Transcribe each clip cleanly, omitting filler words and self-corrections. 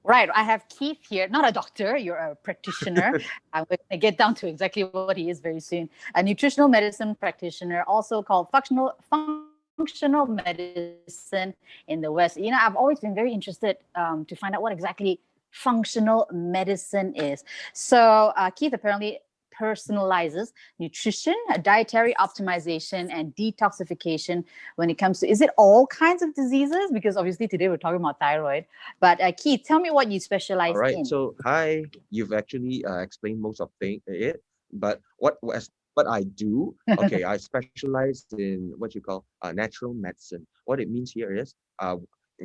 Right. I have Keith here, not a doctor, you're a practitioner. I'm going to get down to exactly what he is very soon. A nutritional medicine practitioner, also called functional medicine in the West. I've always been very interested to find out what exactly functional medicine is. So, Keith apparently personalizes nutrition, dietary optimization, and detoxification when it comes to, is it all kinds of diseases? Because obviously today we're talking about thyroid. But Keith, tell me what you All specialize right. in. So hi, you've actually explained most of it, but what I do? Okay, I specialize in what you call natural medicine. What it means here is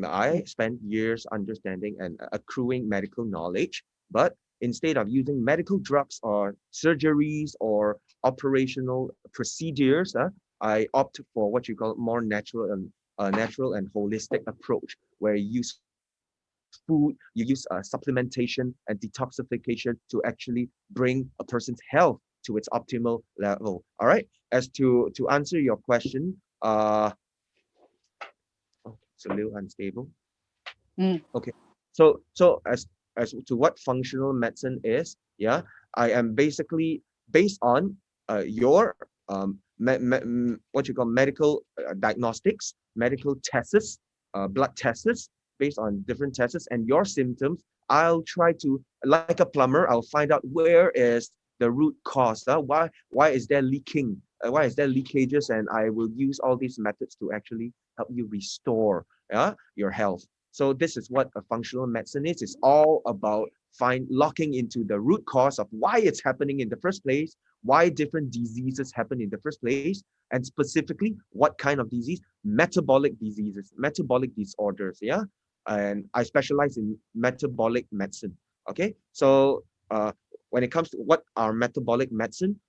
I spent years understanding and accruing medical knowledge, but instead of using medical drugs or surgeries or operational procedures, I opt for what you call more natural and holistic approach, where you use food, you use supplementation and detoxification to actually bring a person's health to its optimal level. All right. As to answer your question, oh, it's a little unstable. Mm. Okay. So as to what functional medicine is, yeah, I am basically based on your what you call medical diagnostics, medical tests, blood tests, based on different tests and your symptoms. I'll try to, like a plumber, I'll find out where is the root cause. Why is there leaking? Why is there leakages? And I will use all these methods to actually help you restore your health. So this is what a functional medicine is. It's all about locking into the root cause of why it's happening in the first place, why different diseases happen in the first place, and specifically what kind of disease, metabolic diseases, metabolic disorders. Yeah. And I specialize in metabolic medicine. Okay. So when it comes to what are metabolic medicine,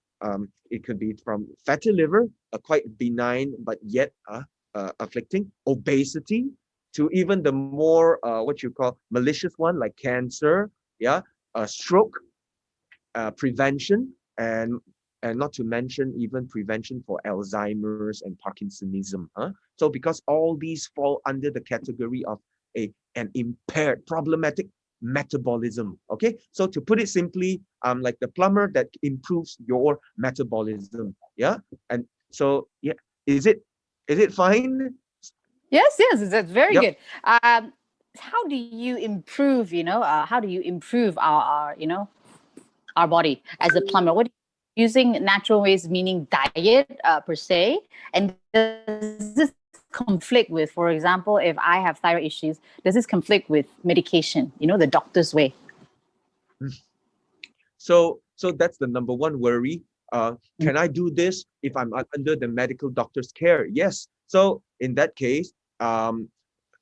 it could be from fatty liver, a quite benign but yet afflicting obesity, to even the more what you call malicious one like cancer, yeah, stroke, prevention, and not to mention even prevention for Alzheimer's and Parkinsonism. So because all these fall under the category of an impaired, problematic metabolism. Okay, so to put it simply, like the plumber that improves your metabolism. Yeah, and so yeah, is it fine? Yes, yes, that's very Yep. good. How do you improve, how do you improve our body as a plumber? What using natural ways, meaning diet per se, and does this conflict with, for example, if I have thyroid issues, does this conflict with medication, the doctor's way? So that's the number one worry. Can I do this if I'm under the medical doctor's care? Yes. So in that case, um,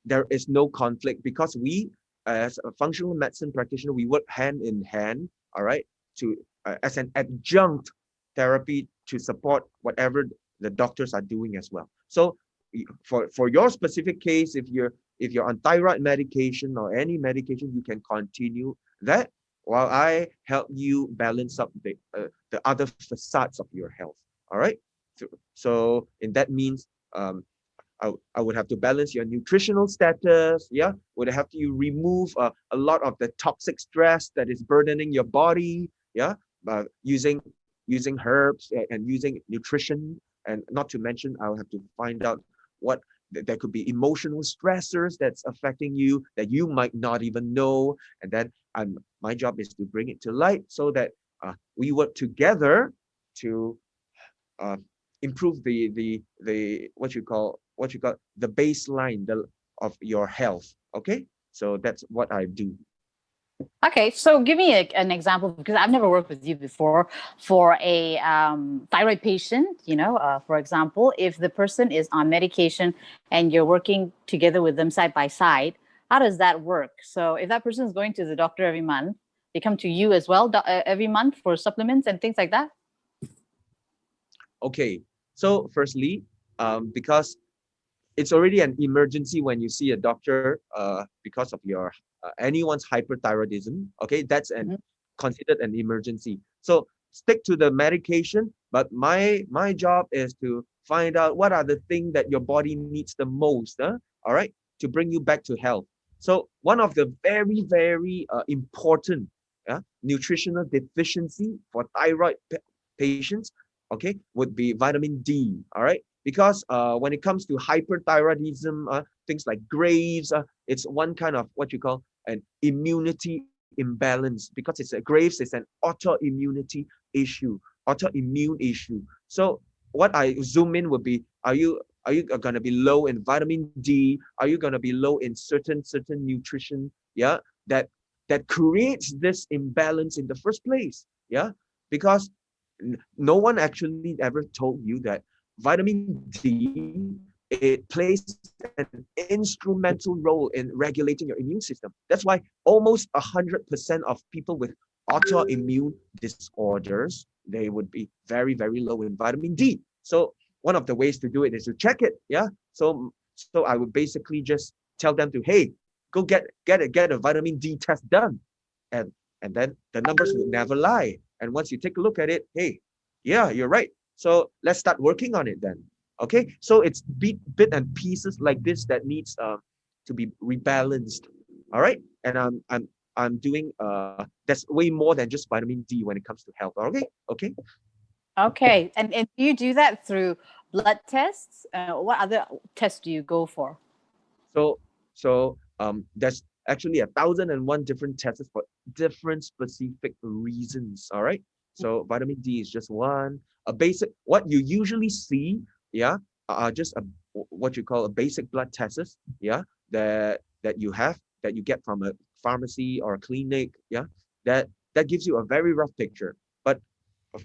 there is no conflict because we, as a functional medicine practitioner, we work hand in hand. All right, to as an adjunct therapy to support whatever the doctors are doing as well. So for your specific case, if you're on thyroid medication or any medication, you can continue that while I help you balance up the other facades of your health. All right. So in that means I would have to balance your nutritional status. Yeah, would have to remove a lot of the toxic stress that is burdening your body. Yeah, using herbs and using nutrition, and not to mention I'll have to find out what there could be emotional stressors that's affecting you that you might not even know, and then my job is to bring it to light so that we work together to uh, improve the what you call the baseline of your health. Okay, so that's what I do. Okay, so give me an example because I've never worked with you before for a thyroid patient. For example, if the person is on medication and you're working together with them side by side, how does that work? So if that person is going to the doctor every month, they come to you as well every month for supplements and things like that. Okay, so firstly, because it's already an emergency when you see a doctor because of your anyone's hyperthyroidism. Okay, that's an Mhm. considered an emergency. So stick to the medication, but my job is to find out what are the things that your body needs the most. All right, to bring you back to health. So one of the very, very important nutritional deficiency for thyroid patients, okay, would be vitamin D. All right, because when it comes to hyperthyroidism, things like Graves, it's one kind of what you call an immunity imbalance, because it's a Graves is an autoimmunity issue, autoimmune issue. So what I zoom in would be, are you going to be low in vitamin D? Are you going to be low in certain nutrition? Yeah, that that creates this imbalance in the first place. Yeah, because no one actually ever told you that vitamin D, it plays an instrumental role in regulating your immune system. That's why almost 100% of people with autoimmune disorders, they would be very, very low in vitamin D. So one of the ways to do it is to check it. Yeah. So I would basically just tell them to, hey, go get a vitamin D test done. And and then the numbers would never lie. And once you take a look at it, hey, yeah, you're right. So let's start working on it then. Okay. So it's bit and pieces like this that needs to be rebalanced. All right. And I'm doing that's way more than just vitamin D when it comes to health. Okay. Okay. Okay. And do you do that through blood tests? What other tests do you go for? So there's actually 1,001 different tests for different specific reasons. All right. So vitamin D is just one. A basic, what you usually see, yeah, just what you call a basic blood tests, yeah, that you have, that you get from a pharmacy or a clinic, yeah, that gives you a very rough picture. But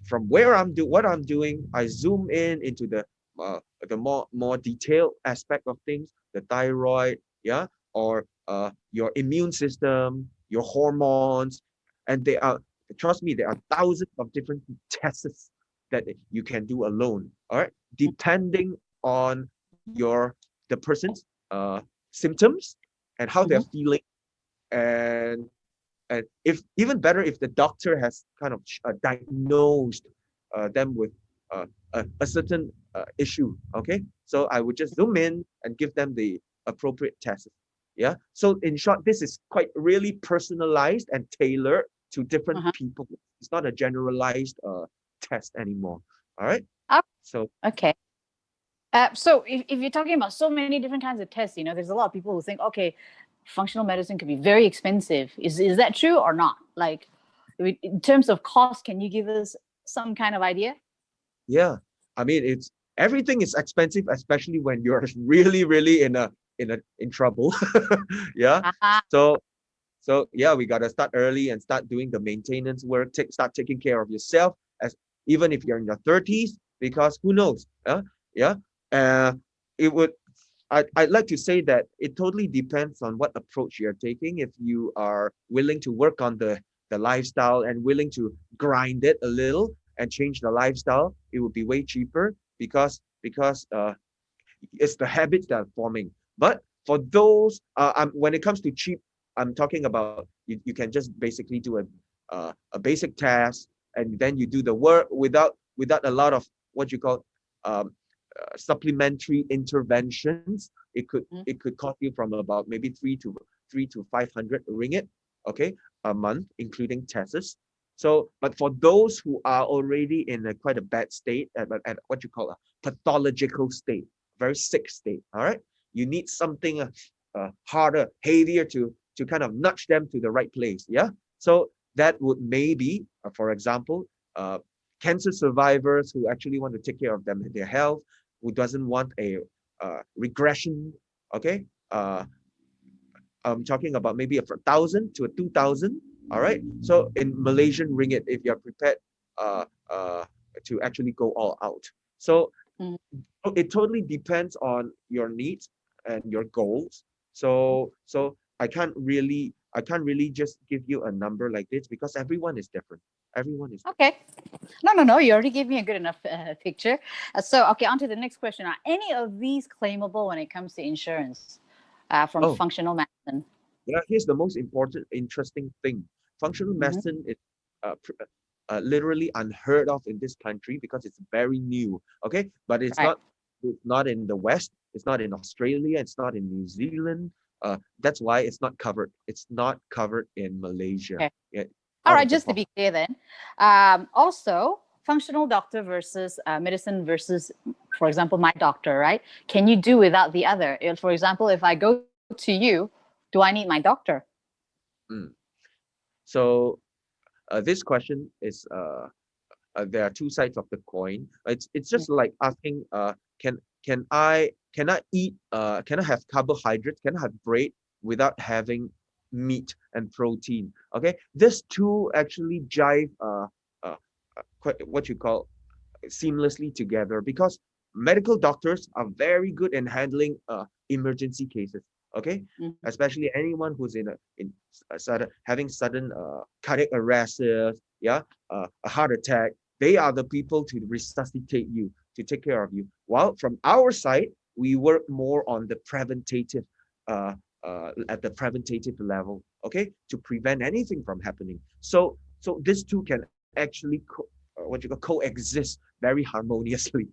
from where what I'm doing, I zoom in into the more detailed aspect of things, the thyroid, yeah, or your immune system, your hormones, and they are, trust me, there are thousands of different tests that you can do alone. All right, depending on the person's symptoms and how they're Mm-hmm. feeling, and if even better if the doctor has kind of diagnosed them with a certain issue. Okay, so I would just zoom in and give them the appropriate tests. Yeah, so in short, this is quite really personalized and tailored to different Uh-huh. people. It's not a generalized test anymore. All right, Oh, so okay. So if you're talking about so many different kinds of tests, there's a lot of people who think, okay, functional medicine could be very expensive. Is that true or not? Like, in terms of cost, can you give us some kind of idea? yeah, I mean, it's everything is expensive, especially when you're really, really in trouble. Yeah. Uh-huh. So yeah, we gotta start early and start doing the maintenance work. Start taking care of yourself, as even if you're in your 30s, because who knows? Yeah. Uh, it would. I'd like to say that it totally depends on what approach you're taking. If you are willing to work on the lifestyle and willing to grind it a little and change the lifestyle, it would be way cheaper, because it's the habits that are forming. But for those, when it comes to cheap, I'm talking about you can just basically do a basic test, and then you do the work without a lot of what you call um, supplementary interventions. It could cost you from about maybe three to 500 ringgit, okay, a month, including tests. So, but for those who are already in quite a bad state, at what you call a pathological state, very sick state, all right, you need something harder, heavier to kind of nudge them to the right place. Yeah. So that would maybe, for example, cancer survivors who actually want to take care of their health, who doesn't want a regression. Okay. I'm talking about maybe a 1,000 to a 2,000. All right. So in Malaysian ringgit, if you're prepared uh, uh, to actually go all out. So Mm. it totally depends on your needs and your goals. So I can't really just give you a number like this, because everyone is different. Everyone is different. Okay. No. You already gave me a good enough picture. So, okay, on to the next question. Are any of these claimable when it comes to insurance from Oh, functional medicine? yeah. Here's the most important, interesting thing. Functional Mm-hmm. medicine is literally unheard of in this country because it's very new. Okay, but it's Right. not. It's not in the West. It's not in Australia. It's not in New Zealand. That's why it's not covered. It's not covered in Malaysia. Okay. Yeah, All out right, of the just to pop. be clear then. Also, functional doctor versus medicine versus, for example, my doctor, right? Can you do without the other? For example, if I go to you, do I need my doctor? Mm. So this question is there are two sides of the coin. It's Mm. just like asking can can I eat can I have carbohydrates, can I have bread without having meat and protein? Okay, these two actually jive quite what you call seamlessly together because medical doctors are very good in handling emergency cases. Okay, Mm. especially anyone who's in sudden having sudden cardiac arrests, yeah, a heart attack. They are the people to resuscitate you, to take care of you. While from our side, we work more on the preventative, uh, at the preventative level. Okay, to prevent anything from happening. So these two can actually what you call coexist very harmoniously.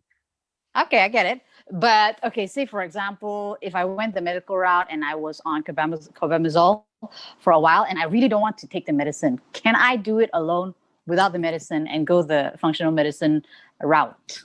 Okay, I get it. But okay, say for example, if I went the medical route and I was on carbamazole for a while and I really don't want to take the medicine, can I do it alone without the medicine and go the functional medicine route?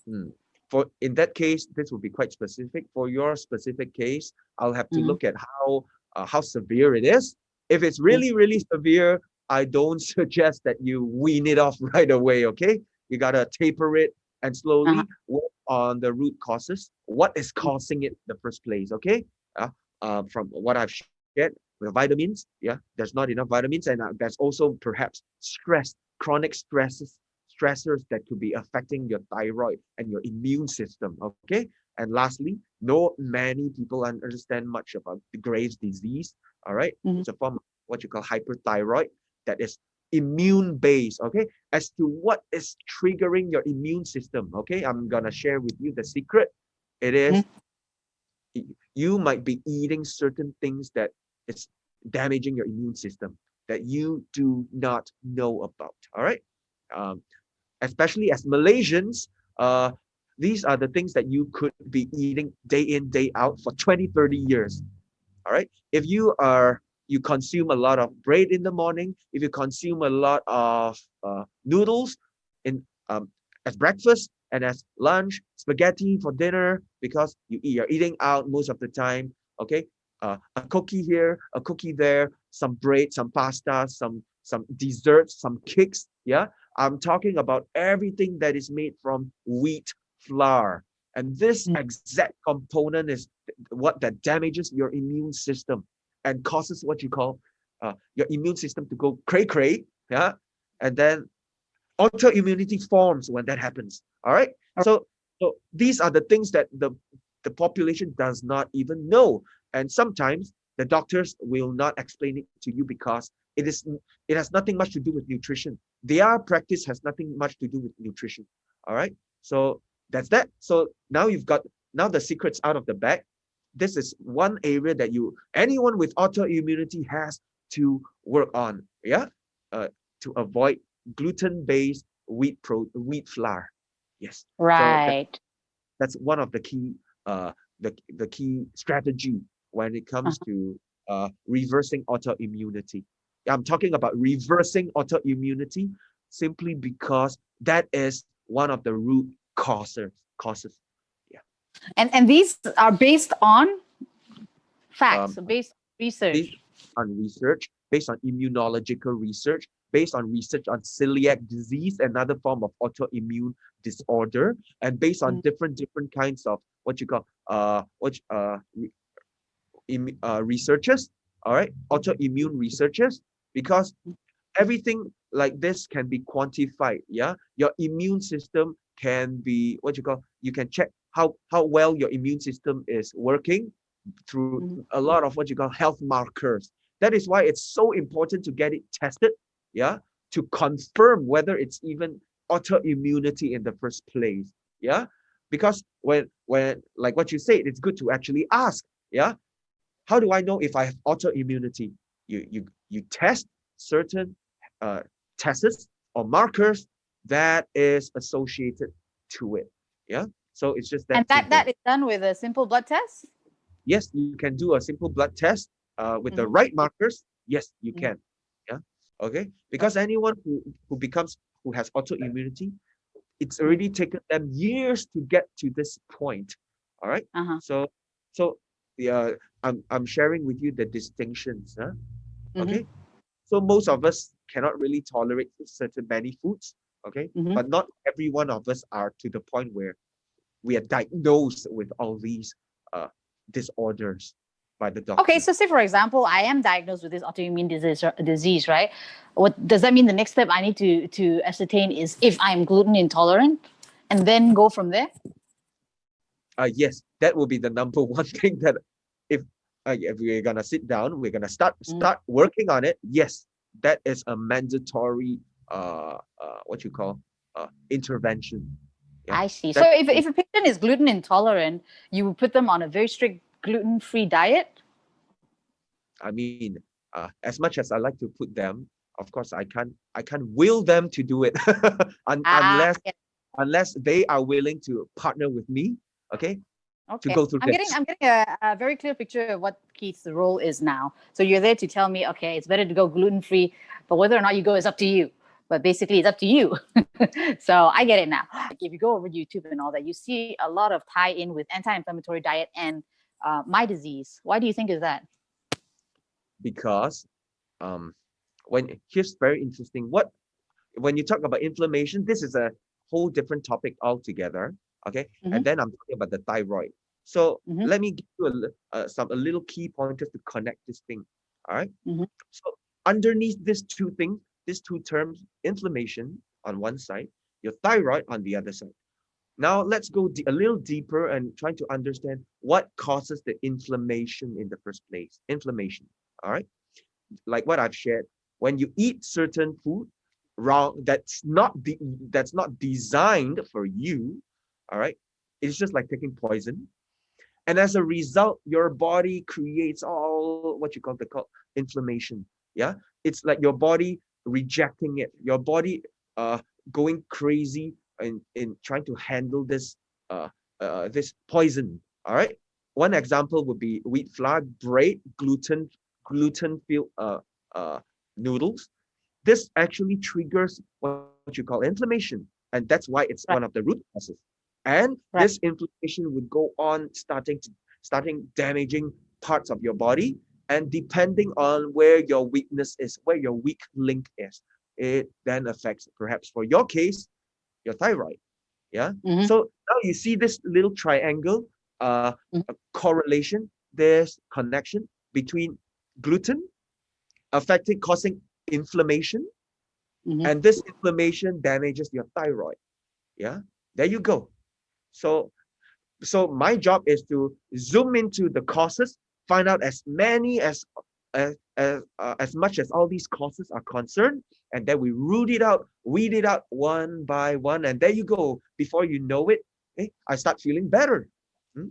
Hmm. For in that case, this will be quite specific. For your specific case, I'll have to Mhm. look at how severe it is. If it's really severe, I don't suggest that you wean it off right away. Okay, you gotta taper it and Uh-huh. slowly work on the root causes. What is causing it in the first place? Okay, from what I've shared with vitamins, yeah, there's not enough vitamins, and there's also perhaps stress, chronic stressors that could be affecting your thyroid and your immune system. Okay. And lastly, no many people understand much about the Graves' disease. All right. Mhm. It's a form of what you call hyperthyroid that is immune based. Okay. As to what is triggering your immune system. Okay. I'm going to share with you the secret. It is Mhm. you might be eating certain things that is damaging your immune system that you do not know about. All right. Um, Especially as Malaysians, uh, these are the things that you could be eating day in, day out for 20, 30 years. All right. If you consume a lot of bread in the morning, if you consume a lot of noodles in as breakfast and as lunch, spaghetti for dinner because you're eating out most of the time. Okay, a cookie here, a cookie there, some bread, some pasta, some desserts, some cakes. Yeah, I'm talking about everything that is made from wheat flour, and this Mhm. exact component is what that damages your immune system and causes what you call your immune system to go cray cray, yeah, and then autoimmunity forms when that happens. All right, so these are the things that the population does not even know, and sometimes the doctors will not explain it to you because it has nothing much to do with nutrition. Their practice has nothing much to do with nutrition. All right, so that's that. So now you've got now the secrets out of the bag. This is one area that anyone with autoimmunity has to work on. Yeah, uh, to avoid gluten-based wheat flour. Yes, so Right. that's one of the key uh, the key strategy when it comes Uh-huh. to reversing autoimmunity. I'm talking about reversing autoimmunity simply because that is one of the root causes. Yeah. And these are based on facts, Um, so based on based research. on research, based on immunological research, based on research on celiac disease, another form of autoimmune disorder, and based on Mm. different kinds of what you call researchers, all right, autoimmune researchers, because everything like this can be quantified. Yeah, your immune system can be what you call you can check how well your immune system is working through Mhm. a lot of what you call health markers. That is why it's so important to get it tested, yeah, to confirm whether it's even autoimmunity in the first place. Yeah, because when like what you said, it's good to actually ask, yeah, how do I know if I have autoimmunity? You test certain uh, tests or markers that is associated to it. Yeah, so it's just And that that simple. is done with a simple blood test. Yes, you can do a simple blood test with the Mm-hmm. right markers. Yes, you Mm-hmm. can. Yeah. Okay. Because anyone who has autoimmunity, it's Mm-hmm. already taken them years to get to this point. All right. Uh-huh. So so yeah, I'm sharing with you the distinctions. Huh? Mm-hmm. Okay. So most of us cannot really tolerate certain many foods. Okay. Mm-hmm. But not every one of us are to the point where we are diagnosed with all these uh, disorders by the Okay, doctor. so say for example, I am diagnosed with this autoimmune disease, right? What does that mean? The next step I need to ascertain is if I'm gluten intolerant, and then go from there. Yes, that will be the number one thing that if if we're gonna sit down, we're gonna Mm. start working on it. Yes, that is a mandatory what you call intervention. Yeah, I see. So that if a patient is gluten intolerant, you would put them on a very strict gluten-free diet. I mean, as much as I like to put them, of course, I can't will them to do it Ah, unless they are willing to partner with me, okay, to okay. go through this. I'm getting a very clear picture of what Keith's role is now. So you're there to tell me, okay, it's better to go gluten free, but whether or not you go is up to you. But basically, it's up to you. So I get it now. Like if you go over YouTube and all that, you see a lot of tie in with anti-inflammatory diet and my disease. Why do you think is that? Because um, when here's very interesting. What when you talk about inflammation, this is a whole different topic altogether. Okay, Mm-hmm, and then I'm talking about the thyroid. So mm-hmm, let me give you a little key pointers to connect this thing. All right. mm-hmm, So underneath these two things, these two terms, inflammation on one side, your thyroid on the other side. Now let's go a little deeper and try to understand what causes the inflammation in the first place. Inflammation. All right. Like what I've shared, when you eat certain food wrong, that's not designed for you. All right. It's just like taking poison. And as a result, your body creates all what you call inflammation. Yeah, it's like your body rejecting it, your body uh going crazy in trying to handle uh this poison. All right, one example would be wheat flour, bread, gluten filled noodles. This actually triggers what you call inflammation, and that's why it's one of right, the root causes. And right. this inflammation would go on starting damaging parts of your body, and depending on where your weakness is, where your weak link is, it then affects perhaps for your case your thyroid. Yeah. Mm-hmm, So now you see this little triangle mm-hmm, a correlation. There's connection between gluten affecting causing inflammation, mm-hmm. and this inflammation damages your thyroid. Yeah, there you go. So my job is to zoom into the causes, find out as many as much as all these causes are concerned, and then we root it out, weed it out one by one, and there you go. Before you know it, I start feeling better. Hmm?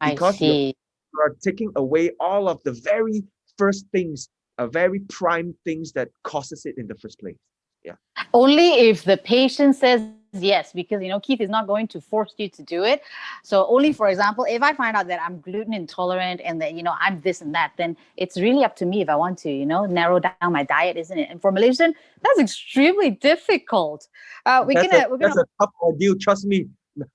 I Because see. you are taking away all of the very first things, very prime things that causes it in the first place. Yeah. Only if the patient says yes, because Keith is not going to force you to do it. So only, for example, if I find out that I'm gluten intolerant and that I'm this and that, then it's really up to me if I want to narrow down my diet, isn't it? And for Malaysian, that's extremely difficult. We're gonna That's a tough ordeal. Trust me.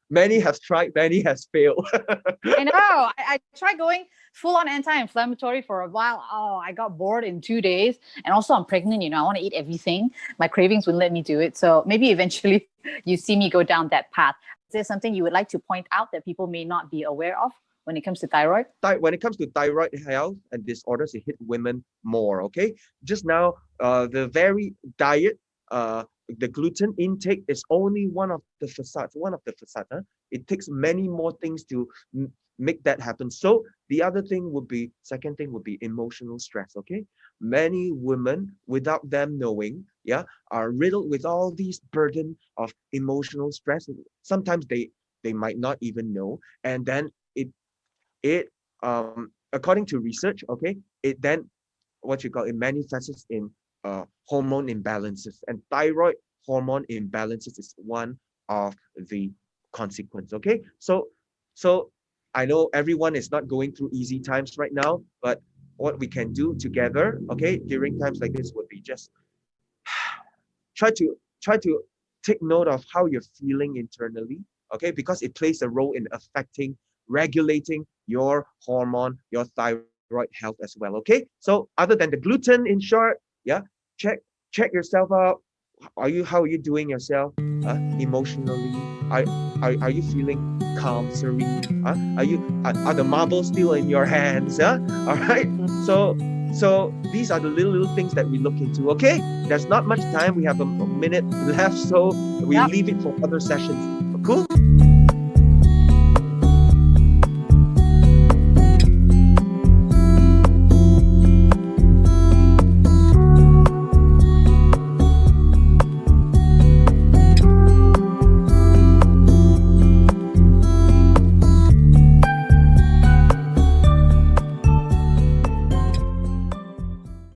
Many have tried, many has failed. I know. I tried going full on anti-inflammatory for a while. Oh, I got bored in 2 days. And also I'm pregnant, I want to eat everything. My cravings wouldn't let me do it. So maybe eventually you see me go down that path. Is there something you would like to point out that people may not be aware of when it comes to thyroid? When it comes to thyroid health and disorders, it hit women more. Okay, just now, the very diet, the gluten intake is only one of the facades. One of the facades. Huh? It takes many more things to make that happen. So the other thing would be, second thing would be emotional stress. Okay, many women, without them knowing, yeah, are riddled with all these burden of emotional stress. Sometimes they might not even know, and then it according to research, okay, it then what you call it manifests in hormone imbalances, and thyroid hormone imbalances is one of the consequence. Okay, so I know everyone is not going through easy times right now, but what we can do together, okay, during times like this would be just try to take note of how you're feeling internally, okay, because it plays a role in affecting, regulating your hormone, your thyroid health as well, okay. So other than the gluten, in short, yeah, check check yourself out. How are you doing yourself, emotionally? Are you feeling calm, serene? Are the marbles still in your hands? All right. So these are the little things that we look into. Okay, there's not much time. We have a minute left, so we Yep. leave it for other sessions. Cool.